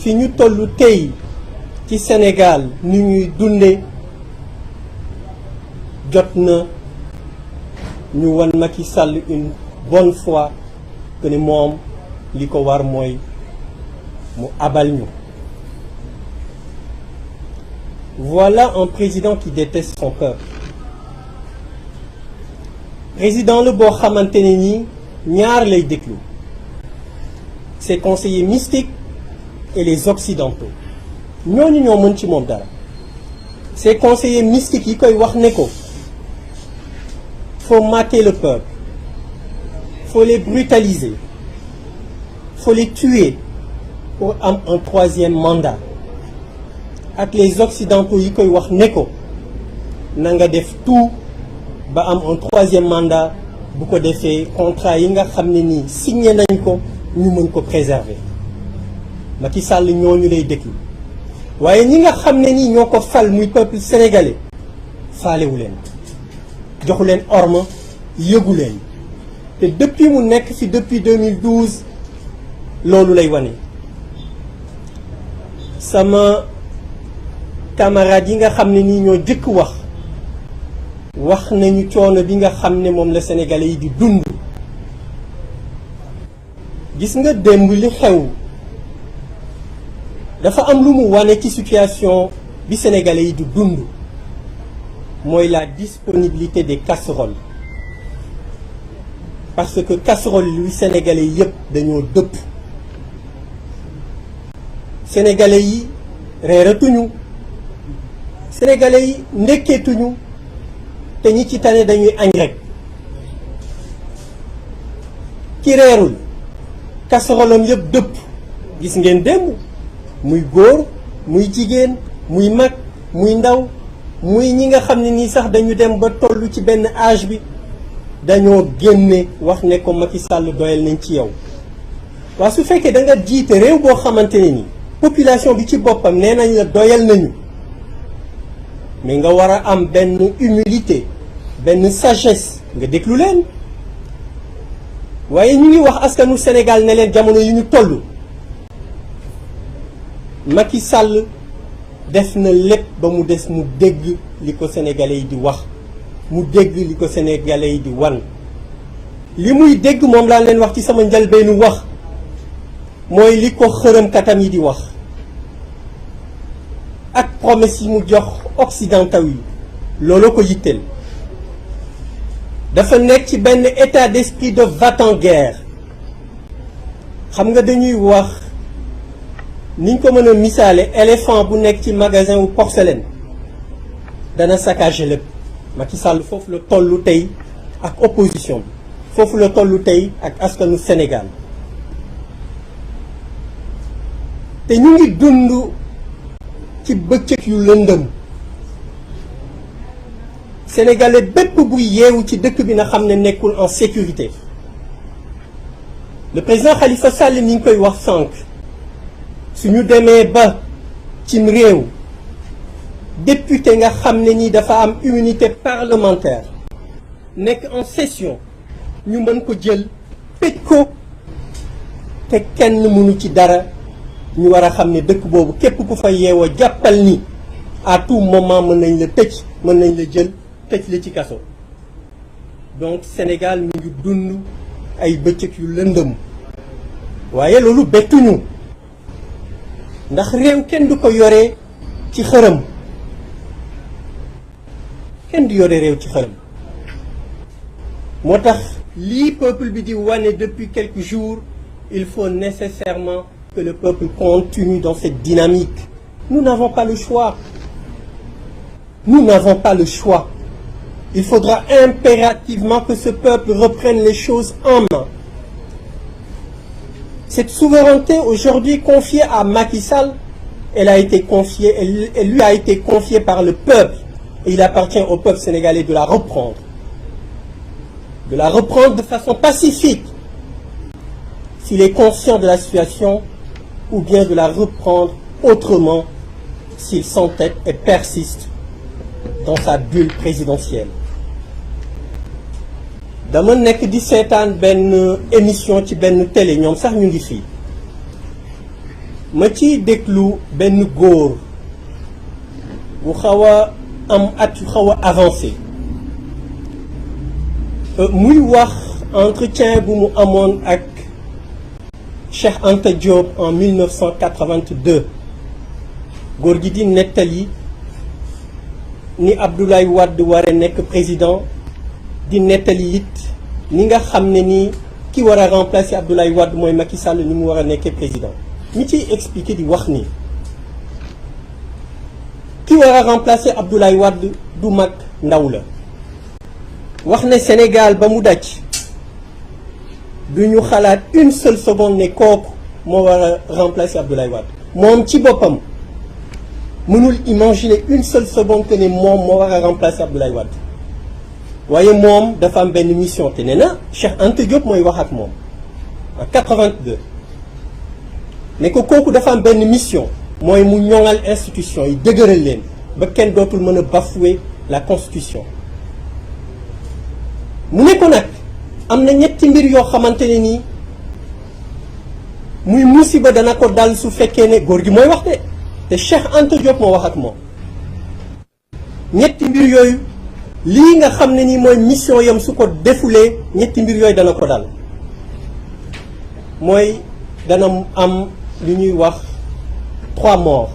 fi ñu tollu tey ci Sénégal ni ñuy dunde jot na ñu wan Macky Sall une bonne fois que ne moom li ko war mooy mu abal ñu. Voilà un président qui déteste son peuple. Président la boo xamante ne nii ñaar lay déglu ses conseillers mystiques et les occidentaux ñooñu ñoo mën ci moom dara. Ses conseillers mystiques yi koy wax ne ko faut mater le peuple, faut les brutaliser, faut les tuer pour am un troisième mandat. Ak les occidentaux yi koy wax ne ko na nga def tout ba am un troisième mandat, bu ko defee contrat yi nga xam ne nii signé nañ ko ñu mën ko préserver. Macky Sall ñooñu lay déglu waaye ñi nga xam ne nii ñoo ko fal muy peuple sénégalais faalewu leen, joxu leen orma, yëgu leen. te depuis mu nekk fi depuis 2012 loolu lay wane. sama camarades yi nga xam ne nii ñoo jëkk wax nañu coono bi nga xam ne moom la sénégalais yi di dund. gis nga démb li xew dafa am lu mu wane ci situation bi sénégalais yi di dund mooy la disponibilité des casseroles, parce que casserole lu sénégalais yi yëpp dañoo dëpp. sénégalais yi reeratuñu, sénégalais yi ndekkeetuñu, te ñi ci tane dañuy añ rek. ki reerul casserolam yëpp dëpp. gis ngeen démb muy góor muy jigéen muy mag muy ndaw muy ñi nga xam ne nii sax dañu dem ba tollu ci benn âge bi dañoo génne wax ne ko Macky Sall doyal nañ ci yow. waaw su fekkee da nga jiite réew boo xamante ne ni population bi ci boppam nee nañ la doyal nañu, mais nga war a am benn humilité, benn sagesse nga déglu leen. waaye ñu ngi wax askanu Sénégal ne leen jamono yi ñu toll Macky Sall def na lépp ba mu des mu dégg li ko sénégalais yi di wax, mu dégg li ko sénégalais yi di wan. li muy dégg moom laa leen wax ci sama njëlbeenu wax mooy li ko xërëmkatam yi di wax ak promesse yi mu jox occidentaux yi looloo ko yitteel. dafa nekk ci benn état d'esprit de va-t-en-guerre. xam nga dañuy wax niñ ko mën a misaale éléphant bu nekk ci magasin wu porcelaine dana saccager lépp. Macky Sall foofu la tollu tey ak opposition bi, foofu la tollu tey ak askanu Sénégal. te ñu ngi dund ci bëccëg yu lëndëm. Sénégalais bépp bu yeewu ci dëkk bi na xam ne nekkul en sécurité. le président Khalifa Sall mi ngi koy wax sànq suñu demee ba cim réew député nga xam ne ni dafa am immunité parlementaire nekk en session ñu mën ko jël tëj ko te kenn mënu ci dara. ñu war a xam ne dëkk boobu képp ku fa yeewoo jàppal ni à tout moment mën nañ la tëj, mën nañ la jël tëj la ci kaso. donc Sénégal mi ngi dund ay bëccëg yu lëndëm waaye loolu bettuñu ndax réew kenn du ko yore ci xërëm, kenn du yore réew ci xërëm. moo tax lii peuple bi di wane depuis quelques jours, il faut nécessairement que le peuple continue dans cette dynamique. Nous n'avons pas le choix. Nous n'avons pas le choix. Il faudra impérativement que ce peuple reprenne les choses en main. Cette souveraineté aujourd'hui confiée à Macky Sall, elle lui a été confiée par le peuple. Et il appartient au peuple sénégalais de la reprendre. De la reprendre de façon pacifique. S'il est conscient de la situation, ou bien de la reprendre autrement s'il s'entête et persiste dans sa bulle présidentielle. dama nekk di seetaan benn émission ci benn télé, ñoom sax ñu ngi fii ma ciy déglu benn góor bu xaw a am at yu xaw a avancé muy wax entretien bu mu amoon ak Cheikh Anta Diop en 1982 góor gi di nettali ni Abdoulaye Wade war a nekk président di nettali it ni nga xam ne ni ki war a remplacer Abdoulaye Wade mooy Macky Sall ni mu war a nekkee président mi ciy expliquer di wax ni ki war a remplacer Abdoulaye Wade du mag ndaw la wax ne Sénégal ba mu daj du ñu xalaat une seule seconde ne kooku moo war a remplacer Abdoulaye Wade moom ci boppam mënul imaginer une seule seconde que ne moom moo war a remplacer Abdoulaye Wade waaye moom dafa am benn mission te nee na Cheikh Anta Diop mooy wax ak moom en 82 ne ko kooku dafa am benn mission mooy mu ñoŋal institution yi dëgëral leen ba kenn dootul mën a bafouer la constitution mu ne ko nag am na ñetti mbir yoo xamante ne nii muy musiba dana ko dal su fekkee ne góor gi mooy wax de te Cheikh Anta Diop moo wax ak moom ñetti mbir yooyu lii nga xam ne nii mooy mission yam su ko defulee ñetti mbir yooyu dana ko dal mooy dana am lu ñuy wax 3 morts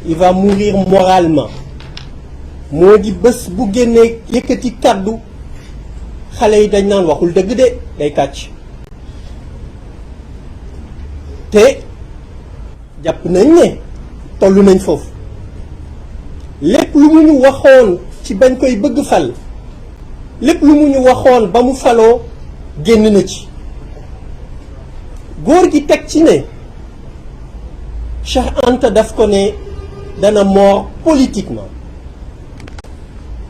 il va mourir moralement moo di bés bu génnee yëkkati kàddu xale yi dañ naan waxul dëgg de day kàcc te jàpp nañ ne tollu nañ foofu lépp lu mu ñu waxoon ci bañ koy bëgg fal lépp lu mu ñu waxoon ba mu faloo génn na ci góor gi teg ci ne Cheikh Anta daf ko ne dana mort politiquement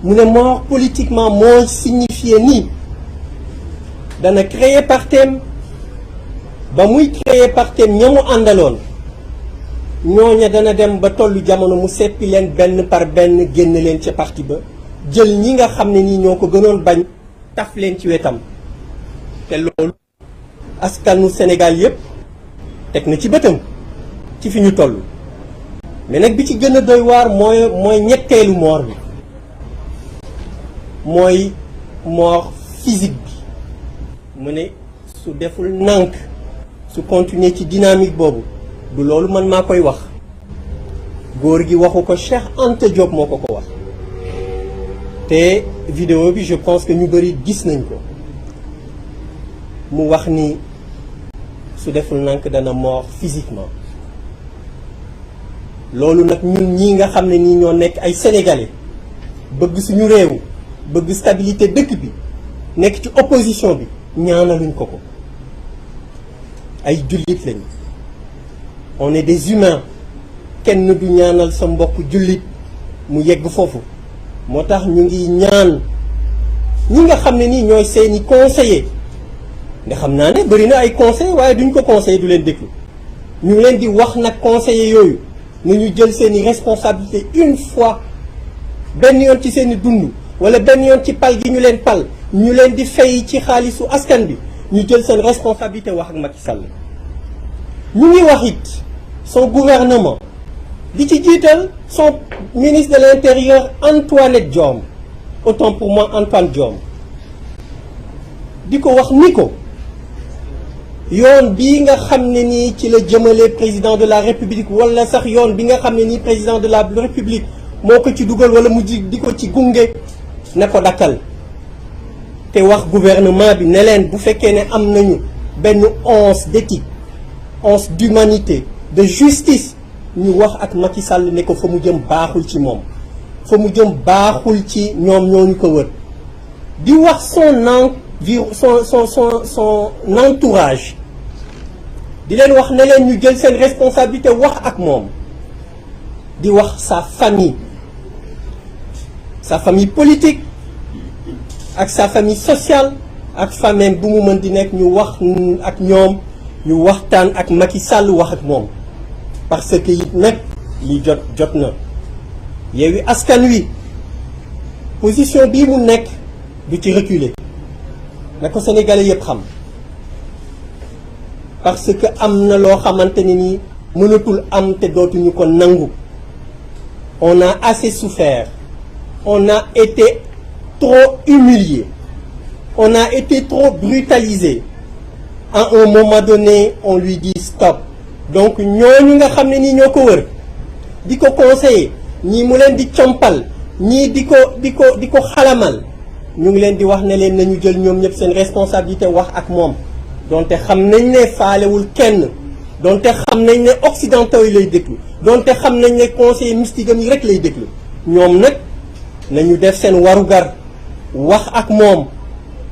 mu ne mort politiquement moo signifié ni dana créer partem ba muy créer partem ña mu àndaloon ñooña dana dem ba tollu jamono mu seppi leen benn par benn génn leen ca parti ba jël ñi nga xam ne nii ñoo ko gënoon bañ taf leen ci wetam te loolu askanu Sénégal yépp teg na ci bëtam ci fi ñu toll mais nag bi ci gën a doy waar mooy ñetteelu mort bi mooy mort physique bi mu ne su deful nànk su continuer ci dynamique boobu du loolu man maa koy wax góor gi waxu ko Cheikh Anta Diop moo ko wax te vidéo bi je pense que ñu bëri gis nañ ko mu wax ni su deful nànk dana mort physiquement loolu nag ñun ñii nga xam ne nii ñoo nekk ay sénégalais bëgg suñu réew bëgg stabilité dëkk bi nekk ci opposition bi ñaanaluñ ko ko ay jullit lañu on est des humains kenn du ñaanal sa mbokk jullit mu yegg foofu moo tax ñu ngi ñaan ñi nga xam ne nii ñooy seeni conseiller nga xam naa ne bëri na ay conseillers waaye duñ ko conseiller du leen déglu ñu leen di wax nag conseillers yooyu na ñu jël seeni responsabilité une fois benn yoon ci seeni dund wala benn yoon ci pal gi ñu leen pal ñu leen di fay ci xaalisu askan bi ñu jël seen responsabilité wax ak Macky Sall ñu ngi wax it son gouvernement di ci jiital son ministre de l'intérieur Antoinette Diome autant pour moi Antoine Diome di ko wax ni ko yoon bii nga xam ne nii ci la jëmale président de la république wala sax yoon bi nga xam ne nii président de la république moo ko ci dugal wala mu di ko ci gunge na ko dakkal te wax gouvernement bi ne leen bu fekkee ne am nañu benn once d'éthique once d'humanité de justice ñu wax ak Macky Sall ne ko fa mu jëm baaxul ci moom fa mu jëm baaxul ci ñoom ñooñu ko wër di wax son entourage di leen wax ne leen ñu jël seen responsabilité wax ak moom di wax sa famille politique ak sa famille sociale ak famille bu mu mën di nekk ñu wax ak ñoom ñu waxtaan ak Macky Sall wax ak moom parce que it nag li jot na Yewwi Askan Wi position bii mu nekk du ci reculer na ko Sénégalais yëpp xam parce que am na loo xamante ne nii mënatul am te dootuñu ko nangu. On a assez souffert, on a été trop humilié, on a été trop brutalisé. À un moment donné, on lui dit stop. Donc ñooñu nga xam ne nii ñoo ko wër di ko conseiller ñii mu leen di compal ñii di ko xalamal ñu ngi leen di wax ne leen nañu jël ñoom ñëpp seen responsabilité wax ak moom donte xam nañ ne faalewul kenn donte xam nañ ne occidentaux yi lay déglu donte xam nañ ne conseiller mystique yi rek lay déglu ñoom nag nañu def seen warugar wax ak moom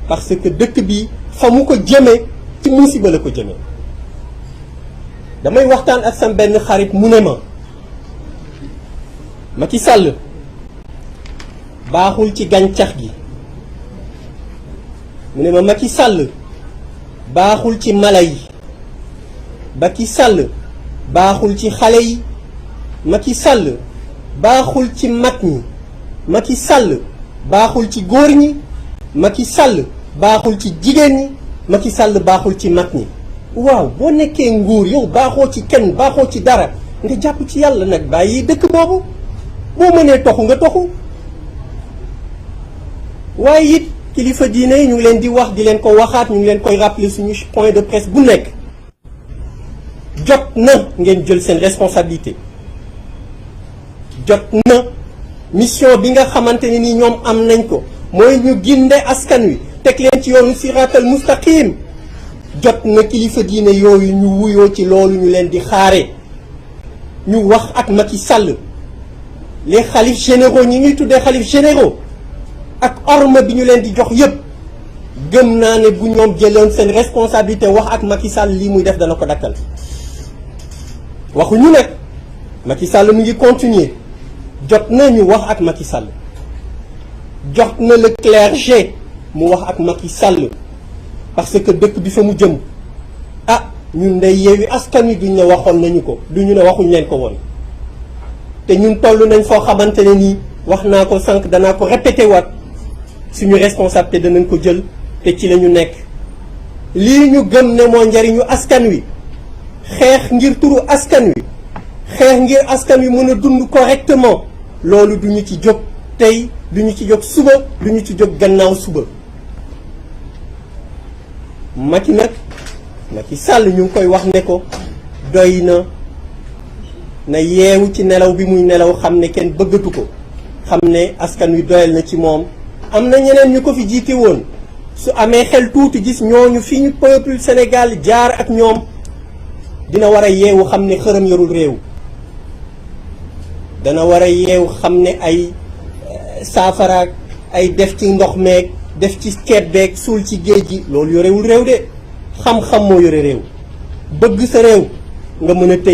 parce que dëkk bi fa mu ko jëmee ci musiba la ko jëmee. damay waxtaan ak sam benn xarit mu ne ma Macky Sall baaxul ci gàncax gi mu ne ma Macky Sall baaxul ci mala yi Macky Sall baaxul ci xale yi Macky Sall baaxul ci mag ñi Macky Sall baaxul ci góor ñi Macky Sall baaxul ci jigéen ñi Macky Sall baaxul ci mag ñi. waaw boo nekkee nguur yow baaxoo ci kenn baaxoo ci dara nga jàpp ci yàlla nag bàyyi dëkk boobu boo mënee toxu nga toxu waaye it kilifa diine yi ñu ngi leen di wax di leen ko waxaat ñu ngi leen koy rappeler suñu point de presse bu nekk jot na ngeen jël seen responsabilité jot na mission bi nga xamante ne ni ñoom am nañ ko mooy ñu ginde askan wi teg leen ci yoonu siraatal mustaqim jot na kilifa diine yooyu ñu wuyoo ci loolu ñu leen di xaare ñu wax ak Macky Sall les xalif généraux ñi ñuy tuddee xalif généraux ak orma bi ñu leen di jox yépp gëm naa ne bu ñoom jëloon seen responsabilité wax ak Macky Sall lii muy def dana ko dakkal waxuñu nag Macky Sall mu ngi continuer jot na ñu wax ak Macky Sall jot na le clergé mu wax ak Macky Sall parce que dëkk bi fa mu jëm ah ñun day Yewwi Askan Wi duñ ne waxoon nañu ko duñu ne waxuñ leen ko woon te ñun toll nañ foo xamante ne nii wax naa ko sànq danaa ko répété waat suñu responsabilité danañ ko jël te ci la ñu nekk lii ñu gëm ne moo njariñu askan wi xeex ngir turu askan wi xeex ngir askan wi mën a dund correctement loolu duñu ci jóg tey duñu ci jóg suba duñu ci jóg gannaaw suba Macky Sall ñu ngi koy wax ne ko doy na yeewu ci nelaw bi muy nelaw xam ne kenn bëggatu ko xam ne askan wi doyal na ci moom am na ñeneen ñu ko fi jiite woon su amee xel tuuti gis ñooñu fi ñu peuple Sénégal jaar ak ñoom dina war a yeewu xam ne xërëm yorul réew dana war a yeewu xam ne ay saafaraak ay def ci ndox meeg def ci ceeb beeg suul ci géej gi loolu yorewul réew de xam-xam moo yore réew bëgg sa réew nga mën a téye